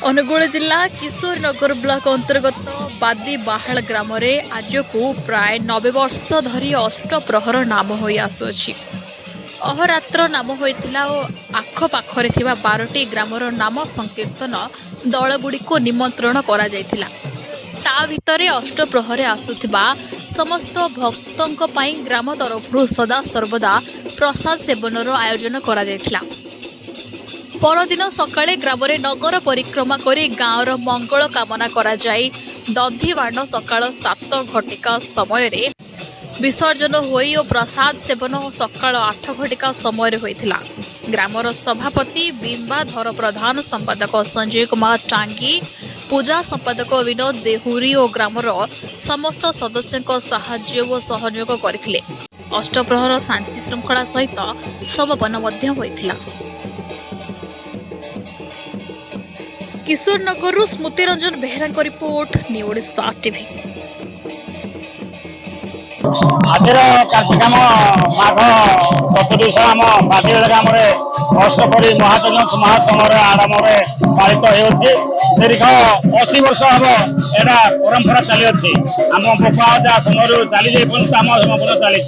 अनुगुल जिला किशोरनगर ब्लॉक अंतर्गत बादी बाहाल ग्राम आज को प्राय 90 वर्ष धरी अष्टप्रहर नाम हो आसुअछि। अहरात्र नाम होइतिला और आखपाखरे थिबा 12टी ग्रामर नाम संकीर्तन दलगुड़ी को निमंत्रण करा जायतिला। ता भितरे अष्टप्रहरे आसुथिबा समस्त भक्तों पई ग्राम तरफ सदा सर्वदा प्रसाद सेवनर आयोजन करा जायतिला। परदिन सकाळे ग्राम नगर परिक्रमा करी गाँवर मंगल कामना करा जाई दधिवाण सकाळ 7 घटिका समय विसर्जन होई और प्रसाद सेवन सकाळ 8 घटिका समय होइथिला। ग्रामर सभापति बिंबाधर प्रधान, संपादक संजय कुमार टांगी, पूजा संपादक विनोद देहुरी और ग्रामर समस्त सदस्यों साहाय्य और सहयोग करथिले। अष्टप्रहर शांति श्रृंखला सहित समापन मध्य होइथिला। किशोरनगर स्मृति रंजन बेहरा को रिपोर्ट, न्यू ओडिशा टीवी। आज कार्यक्रम माघ 14 आम बादील ग्राम अष्टपरी महासमर आरंभ पालित हो दीर्घ 80 वर्ष हम यहाँ परंपरा चली आम बापा समय चली आम संपूर्ण चली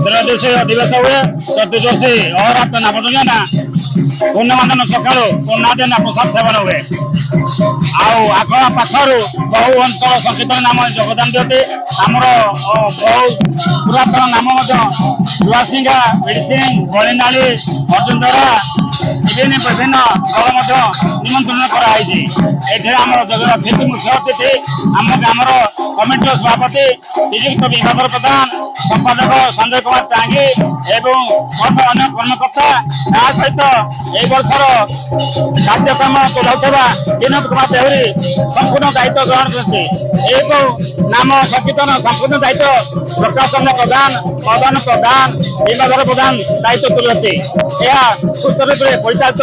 त्रयोदशी दिवस हुए, चतुर्दशी अहरात्र नामजना, पूर्णमादन सका पूर्णादिन प्रसाद सेवन हुए। आग पाखर बहु अंचल संकीर्तन नाम योगदान दिखते आमर बहु पुरातन नाम जुआसिंगा, बिड़सिंग, बलिनाली, अर्जुनधरा विभिन्न दल निमंत्रण कराई। आम जगह मुख्य अतिथि आम ग्रामर कमिटी सभापति श्रीजुक्त बिंबाधर प्रधान, संपादक संजय कुमार टांगी एवं अन्य कर्मकर्ता सहित यह वर्षर कार्यक्रम तुलाउवा विनोद कुमार देहुरी संपूर्ण दायित्व ग्रहण करते। नाम संकीर्तन संपूर्ण दायित्व प्रकाशन प्रधान, मदन प्रधान, बिंबाधर प्रधान दायित्व तुलते। यह सुस्थ रूप से परिचालित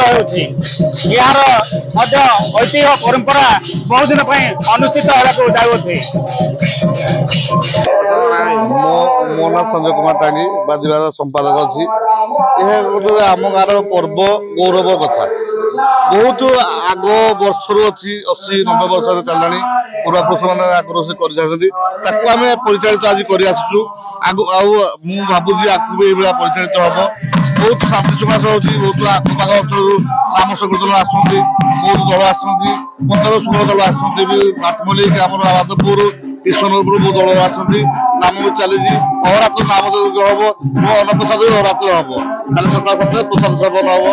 यार ऐतिह्य परंपरा बहुत दिन अनुष्ठित होगा जाऊँगी। मो ना संजय कुमार टांगी बादीबार संपादक अच्छी। यह गोटे आम गाँव पर्व गौरव कथा बहुत आग वर्ष अच्छी 80-90 वर्ष चलनी पूर्वपुरुष मैंने आगुरी से करें परिचालित आज कर भावुँ आगे भी ये परिचालित हम बहुत शांति सुखास हो बहुत आखपाख अंचल नाम संकीर्तन आसुँच बहुत दल आ 15-16 दल आठमल्ली आम आबादपुर किशोरनगर बहुत दल आम भी चली अहरात्र नाम हम अन्नप्रसाद भी अहरात्र हम कल प्रसाद प्रसाद सेवन हम।